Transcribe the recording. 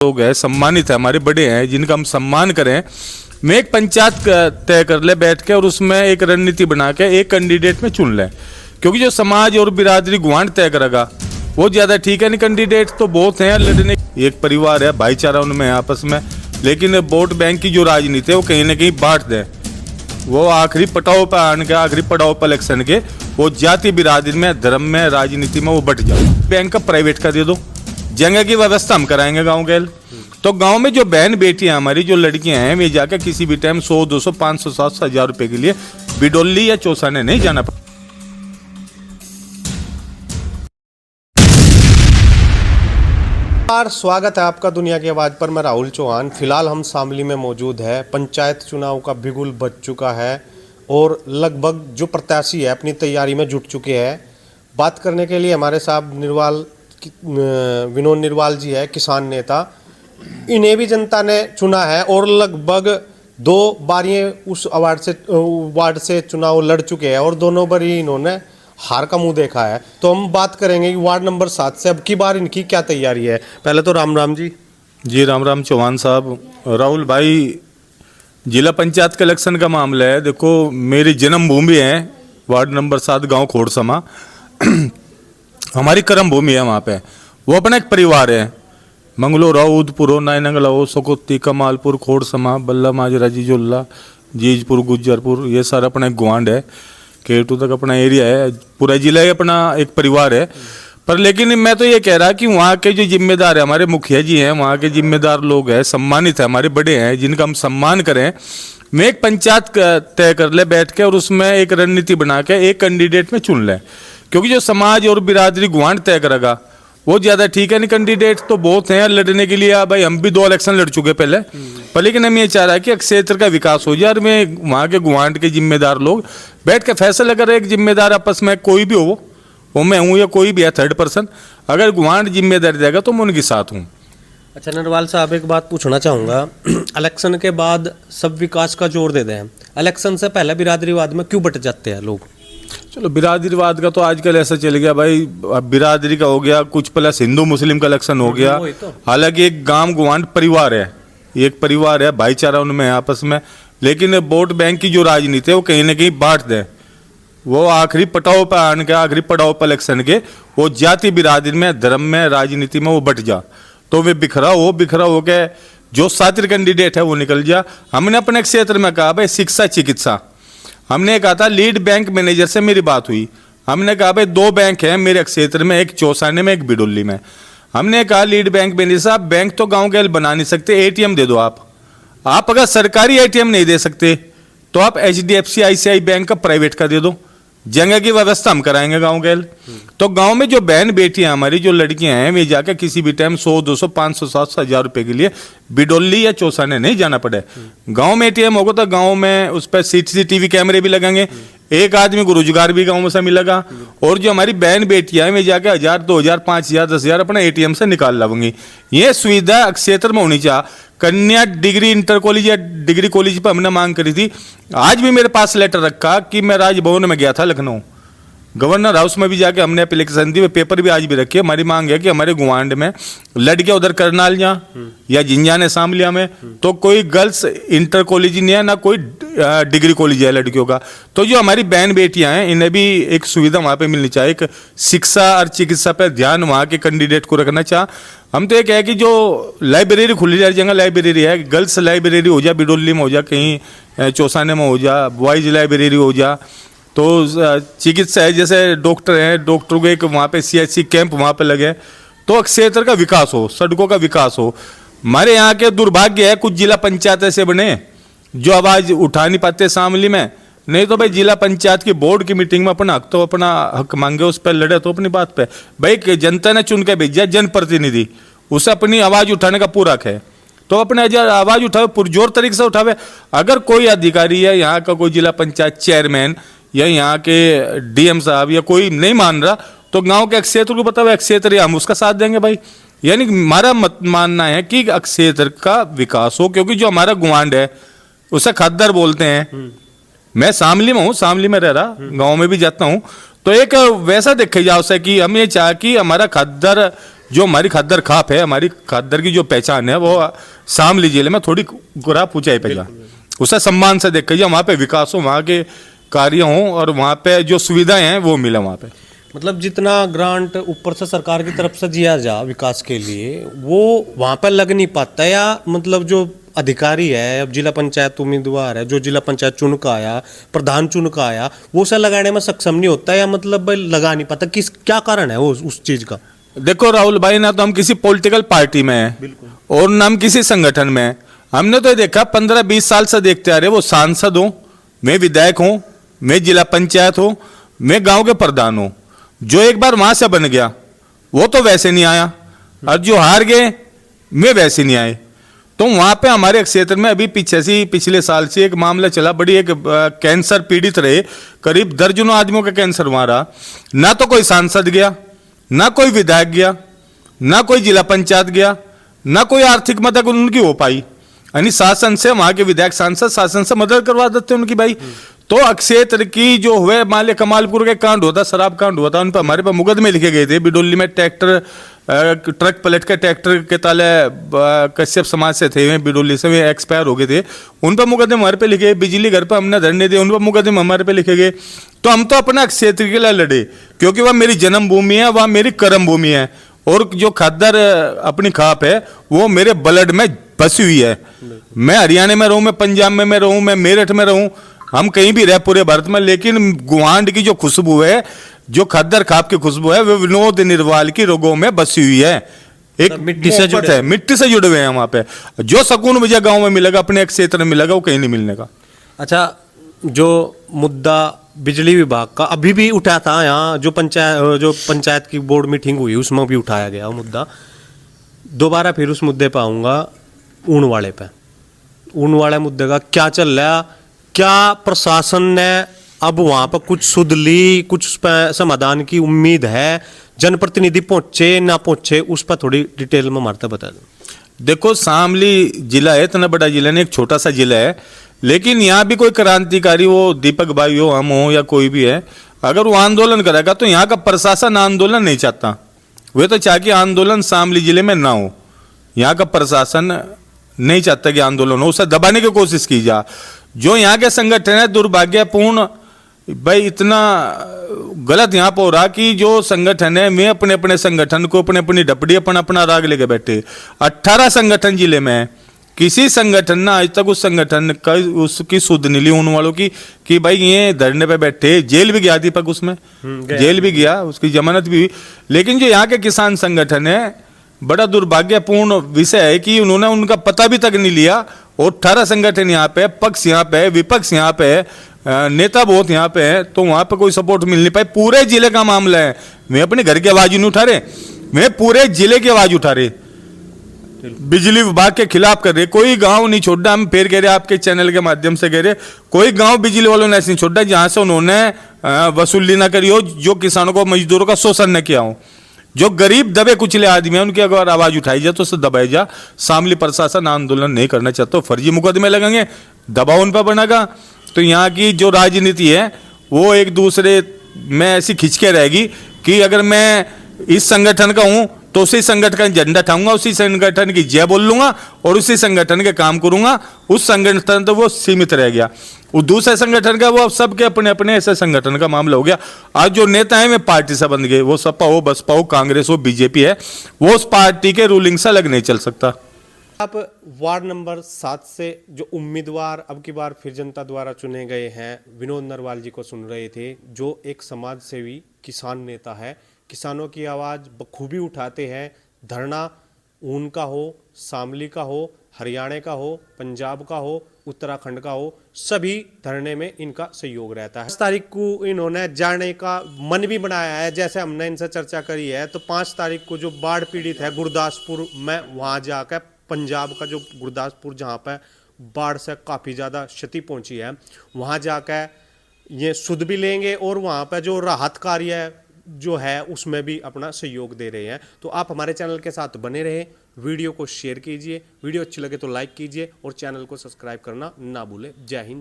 लोग हैं, सम्मानित है, हमारे बड़े हैं जिनका हम सम्मान करें। मैं एक पंचायत तय कर ले बैठ के और उसमें एक रणनीति बना के एक कैंडिडेट में चुन लें, क्योंकि जो समाज और बिरादरी गुआंढ तय करेगा वो ज़्यादा ठीक है। नहीं, कैंडिडेट तो बहुत हैं लड़ने, एक परिवार है, भाईचारा उनमें है आपस में, लेकिन वोट बैंक की जो राजनीति है वो कहीं ना कहीं बांट दें। वो आखिरी पटाव पर आने के, आखिरी पड़ाव पर इलेक्शन के वो जाति बिरादरी में, धर्म में, राजनीति में वो बट जाए। बैंक का प्राइवेट का दे दो, जगह की व्यवस्था हम कराएंगे गांव के। तो गांव में जो बहन बेटियां हमारी, जो लड़कियां हैं, वे जाकर किसी भी टाइम 100, 200, 500, 700, 1000 रुपए के लिए बिडोली या चौसाने नहीं जाना पड़ता। स्वागत है आपका दुनिया की आवाज़ पर। मैं राहुल चौहान। फिलहाल हम शामली में मौजूद है। पंचायत चुनाव का बिगुल बज चुका है और लगभग जो प्रत्याशी है अपनी तैयारी में जुट चुके हैं। बात करने के लिए हमारे साथ विनोद निर्वाल जी है, किसान नेता। इन्हें भी जनता ने चुना है और लगभग 2 बारियां उस वार्ड से चुनाव लड़ चुके हैं और दोनों बार ही इन्होंने हार का मुंह देखा है। तो हम बात करेंगे कि वार्ड नंबर 7 से अब की बार इनकी क्या तैयारी है। पहले तो राम राम जी। जी राम राम चौहान साहब। राहुल भाई, जिला पंचायत के इलेक्शन का मामला है। देखो, मेरी जन्मभूमि है वार्ड नंबर 7 गांव खोड़समा। हमारी कर्म भूमि है वहाँ पे। वो अपना एक परिवार है। मंगलो राव, उदपुरो, नायनंगलाओ, सोकोती, कमालपुर, खोड़समा, बल्ला माजरा, जीजोल्ला, जीजपुर, गुज्जरपुर, ये सारा अपना एक गुआंढ है। केटू तक अपना एरिया है, पूरा जिला अपना एक परिवार है। पर लेकिन मैं तो ये कह रहा कि वहाँ के जो जिम्मेदार है, हमारे मुखिया जी हैं, वहाँ के जिम्मेदार लोग हैं, सम्मानित है, हमारे बड़े हैं जिनका हम सम्मान करें। मैं एक पंचायत तय कर ले बैठ के और उसमें एक रणनीति बना के एक कैंडिडेट में चुन लें, क्योंकि जो समाज और बिरादरी गुआंढ तय करेगा वो ज़्यादा ठीक है। नहीं, कैंडिडेट तो बहुत हैं लड़ने के लिए। भाई हम भी 2 इलेक्शन लड़ चुके पहले, पर लेकिन हम ये चाह रहा है कि क्षेत्र का विकास हो जाए। और मैं वहाँ के गुआंढ के जिम्मेदार लोग बैठ के फैसला कर रहे हैं। एक जिम्मेदार आपस में कोई भी हो, वो मैं हूँ या कोई भी है थर्ड पर्सन, अगर गुआंढ जिम्मेदारी देगा तो मैं उनके साथ हूँ। अच्छा नरवाल साहब, एक बात पूछना चाहूँगा। इलेक्शन के बाद सब विकास का जोर देते हैं, इलेक्शन से पहले बिरादरीवाद में क्यों बट जाते हैं लोग? चलो, बिरादरीवाद का तो आजकल ऐसा चल गया भाई, बिरादरी का हो गया कुछ, प्लस हिंदू मुस्लिम का इलेक्शन हो गया। हालांकि एक गांव गुआंढ परिवार है, एक परिवार है, भाईचारा उनमें है आपस में, लेकिन वोट बैंक की जो राजनीति है वो कहीं ना कहीं बांट दें। वो आखिरी पटाव पर आने के, आखिरी पड़ाव पर इलेक्शन के वो जाति बिरादरी में, धर्म में, राजनीति में वो बट जा, तो वे बिखरा हो के जो सातिर कैंडिडेट है वो निकल जा। हमने अपने क्षेत्र में कहा भाई शिक्षा, चिकित्सा, हमने कहा था लीड बैंक मैनेजर से मेरी बात हुई। हमने कहा भाई 2 बैंक हैं मेरे क्षेत्र में, एक चौसाने में, एक बिडोली में। हमने कहा लीड बैंक मैनेजर साहब, बैंक तो गांव के बना नहीं सकते, एटीएम दे दो आप अगर सरकारी एटीएम नहीं दे सकते तो आप HDFC ICICI बैंक का प्राइवेट का दे दो, जगह की व्यवस्था हम कराएंगे गांव के। तो गांव में जो बहन बेटियां हमारी, जो लड़कियां हैं, वे जाकर किसी भी टाइम 100, 200, 500, 700, 1000 रुपए के लिए बिडोली या चौसाने नहीं जाना पड़े। गांव में एटीएम होगा तो गांव में उस पर CCTV कैमरे भी लगेंगे, एक आदमी को रोजगार भी गांव में से मिलेगा। और जो हमारी बहन बेटियां हैं, वे जाकर 1000, 2000, 5000, 10,000 अपना ATM से निकाल लाऊंगी। ये सुविधा क्षेत्र में होनी चाहिए। कन्या डिग्री इंटर कॉलेज या डिग्री कॉलेज पर हमने मांग करी थी। आज भी मेरे पास लेटर रखा कि मैं राजभवन में गया था लखनऊ, गवर्नर हाउस में भी जाके हमने एप्लीकेशन दी, पेपर भी आज भी रखी है। हमारी मांग है कि हमारे गुआंढ में लड़कियां उधर करनाल जा या जिंजाने शामलिया में तो कोई गर्ल्स इंटर कॉलेज नहीं है, ना कोई डिग्री कॉलेज है लड़कियों का। तो जो हमारी बहन बेटियां हैं, इन्हें भी एक सुविधा वहाँ पे मिलनी चाहिए। एक शिक्षा और चिकित्सा पर ध्यान वहाँ के कैंडिडेट को रखना चाह। हम तो ये कहे कि जो लाइब्रेरी खुली जा जगह लाइब्रेरी है, गर्ल्स लाइब्रेरी हो जा, बिडोली में हो जा, कहीं चौसाने में हो जा, बॉयज लाइब्रेरी हो जा। तो चिकित्सा है, जैसे डॉक्टर हैं, डॉक्टरों को एक वहाँ पे CHC कैंप वहाँ पे लगे, तो क्षेत्र का विकास हो, सड़कों का विकास हो। हमारे यहाँ के दुर्भाग्य है कुछ जिला पंचायत ऐसे बने जो आवाज़ उठा नहीं पाते शामली में। नहीं तो भाई जिला पंचायत की बोर्ड की मीटिंग में अपना हक मांगे, उस पर लड़े तो अपनी बात पे। भाई जनता ने चुन के भेजा जनप्रतिनिधि, उसे अपनी आवाज़ उठाने का पूरा हक है, तो अपने आवाज़ उठावे, पुरजोर तरीके से उठावे। अगर कोई अधिकारी है यहाँ का, कोई जिला पंचायत चेयरमैन या यहाँ के DM साहब या कोई नहीं मान रहा, तो गांव के क्षेत्र को बताओ, क्षेत्र हम उसका साथ देंगे भाई। यानी हमारा मानना है कि क्षेत्र का विकास हो, क्योंकि जो हमारा गुआंढ है उसे खद्दर बोलते हैं। मैं शामली में हूँ, शामली में रह रहा, गांव में भी जाता हूँ, तो एक वैसा देखा जाओ से कि हम ये चाह कि हमारा खद्दर जो हमारी खद्दर खाप है, हमारी खद्दर की जो पहचान है वो शामली जिले में थोड़ी गुराप ऊंचाई पे जा, उसे सम्मान से देख कर वहाँ पे विकास हो, वहाँ के कार्य हों और वहाँ पे जो सुविधाएं हैं वो मिले वहाँ पे। मतलब जितना ग्रांट ऊपर से सरकार की तरफ से दिया जा विकास के लिए वो वहाँ पर लग नहीं पाता, या मतलब जो अधिकारी है, अब जिला पंचायत उम्मीदवार है, जो जिला पंचायत चुन का आया, प्रधान चुन का आया, वो उसे लगाने में सक्षम नहीं होता, या मतलब भाई लगा नहीं पाता, किस क्या कारण है वो उस चीज का? देखो राहुल भाई, ना तो हम किसी पॉलिटिकल पार्टी में हैं और ना हम किसी संगठन में हैं। हमने तो ये देखा 15-20 साल से देखते आ रहे, वो सांसद हो, मैं विधायक हूं, मैं जिला पंचायत हूं, मैं गांव के प्रधान हूं, जो एक बार वहां से बन गया वो तो वैसे नहीं आया, और जो हार गए मैं वैसे नहीं आए। तो वहां पे हमारे क्षेत्र में अभी पिछले साल से एक मामला चला, बड़ी एक कैंसर पीड़ित रहे, करीब दर्जनों आदमियों का कैंसर वहां रहा, ना तो कोई सांसद गया, ना कोई विधायक गया, ना कोई जिला पंचायत गया, ना कोई आर्थिक मदद उनकी हो पाई, यानी शासन से, वहां के विधायक सांसद शासन से मदद करवा देते उनकी भाई। तो क्षेत्र की जो हुए, मान लिया कमालपुर के कांड होता, शराब कांड हुआ था, उन पर हमारे पास मुकदमे लिखे गए थे। बिडोली में ट्रक पलट के ट्रैक्टर के ताले कश्यप समाज से थे, बिडोली से वे एक्सपायर हो गए थे, उन पर मुकदमे हमारे पे लिखे। बिजली घर पर हमने धरने दिए, उन पर मुकदमे हमारे पे लिखे गए। तो हम तो अपना क्षेत्र के लिए लड़े, क्योंकि वह मेरी जन्मभूमि है, वह मेरी कर्म भूमि है, और जो खद्दर अपनी खाप है वो मेरे ब्लड में बसी हुई है। मैं हरियाणा में रहूं, मैं पंजाब में मैं रहूं, मैं मेरठ में रहूं, हम कहीं भी रह पूरे भारत में, लेकिन गुवांड की जो खुशबू है, जो खद्दर खाप की खुशबू है, वो विनोद निर्वाल की रोगों में बसी हुई है। एक मिट्टी से जुड़े है, मिट्टी से जुड़े हुए हैं वहां पे। जो सुकून मुझे गांव में मिलेगा, अपने एक क्षेत्र में मिलेगा, वो कहीं नहीं मिलने का। अच्छा, जो मुद्दा बिजली विभाग का अभी भी उठा था यहाँ, जो पंचायत की बोर्ड मीटिंग हुई उसमें भी उठाया गया वो मुद्दा, दोबारा फिर उस मुद्दे पर आऊँगा। ऊन वाले पे, ऊन वाले मुद्दे का क्या चल रहा, क्या प्रशासन ने अब वहाँ पर कुछ सुध ली, कुछ उस पर समाधान की उम्मीद है, जनप्रतिनिधि पहुँचे ना पहुँचे, उस पर थोड़ी डिटेल में मारता बता दो। देखो, शामली जिला है, इतना बड़ा जिला नहीं, एक छोटा सा जिला है, लेकिन यहाँ भी कोई क्रांतिकारी हो, दीपक भाई हो, हम हो, या कोई भी है, अगर वो आंदोलन करेगा तो यहाँ का प्रशासन आंदोलन नहीं चाहता। वे तो चाहे कि आंदोलन शामली जिले में ना हो, यहाँ का प्रशासन नहीं चाहता कि आंदोलन हो, उसे दबाने की कोशिश की जा। जो यहाँ के संगठन है, दुर्भाग्यपूर्ण भाई, इतना गलत यहाँ पर हो रहा कि जो संगठन है, वे अपने अपने संगठन को, अपने अपनी डपड़ी, अपना राग लेके बैठे। 18 संगठन जिले में है, किसी संगठन ने आज तक उस संगठन का उसकी सुध नहीं ली उन वालों की, कि भाई ये धरने पे बैठे। जेल भी गया दीपक, उसमें जेल भी गया, उसकी जमानत भी हुई। लेकिन जो यहाँ के किसान संगठन है, बड़ा दुर्भाग्यपूर्ण विषय है कि उन्होंने उनका पता भी तक नहीं लिया, और 18 संगठन यहाँ पे, पक्ष यहाँ पे, विपक्ष यहाँ पे, नेता बहुत यहाँ पे है, तो वहां पे कोई सपोर्ट मिल नहीं पाई। पूरे जिले का मामला है, वे अपने घर की आवाज नहीं उठा रहे, वे पूरे जिले की आवाज उठा रहे, बिजली विभाग के खिलाफ कर रहे। कोई गांव नहीं छोड़ा, हम फिर कह रहे, आपके चैनल के माध्यम से कह रहे, कोई गांव बिजली वालों ने ऐसे नहीं छोड़ा जहां से उन्होंने वसूली ना करी हो, जो किसानों को, मजदूरों का शोषण न किया हो। जो गरीब दबे कुचले आदमी है, उनकी अगर आवाज उठाई जाए तो उससे दबाई जा। शामली प्रशासन आंदोलन नहीं करना चाहता, फर्जी मुकदमे लगेंगे, दबाव उन पर बनेगा। तो यहाँ की जो राजनीति है वो एक दूसरे में ऐसी खिंचके रहेगी कि अगर मैं इस संगठन का हूं तो उसी संगठन का झंडा उठाऊंगा, उसी संगठन की जय बोल लूंगा और उसी संगठन के काम करूंगा। उस संगठन तो वो सीमित रह गया, वो दूसरे संगठन का, वो अब सबके अपने अपने ऐसे संगठन का मामला हो गया। आज जो नेता है वे पार्टी से बन गए, वो सपा हो, बसपा हो, कांग्रेस हो, बीजेपी है, वो उस पार्टी के रूलिंग से अलग नहीं चल सकता। आप वार्ड नंबर 7 से जो उम्मीदवार अब की बार फिर जनता द्वारा चुने गए हैं, विनोद नरवाल जी को सुन रहे थे, जो एक समाज सेवी किसान नेता है, किसानों की आवाज़ बखूबी उठाते हैं। धरना ऊन का हो, शामली का हो, हरियाणा का हो, पंजाब का हो, उत्तराखंड का हो, सभी धरने में इनका सहयोग रहता है। 5 तारीख को इन्होंने जाने का मन भी बनाया है, जैसे हमने इनसे चर्चा करी है। तो 5 तारीख को जो बाढ़ पीड़ित है गुरदासपुर में, वहाँ जाकर पंजाब का जो गुरदासपुर जहाँ पर बाढ़ से काफ़ी ज़्यादा क्षति पहुँची है, वहाँ जाकर ये सुध भी लेंगे और वहाँ पर जो राहत कार्य जो है उसमें भी अपना सहयोग दे रहे हैं। तो आप हमारे चैनल के साथ बने रहे, वीडियो को शेयर कीजिए, वीडियो अच्छी लगे तो लाइक कीजिए और चैनल को सब्सक्राइब करना ना भूलें। जय हिंद।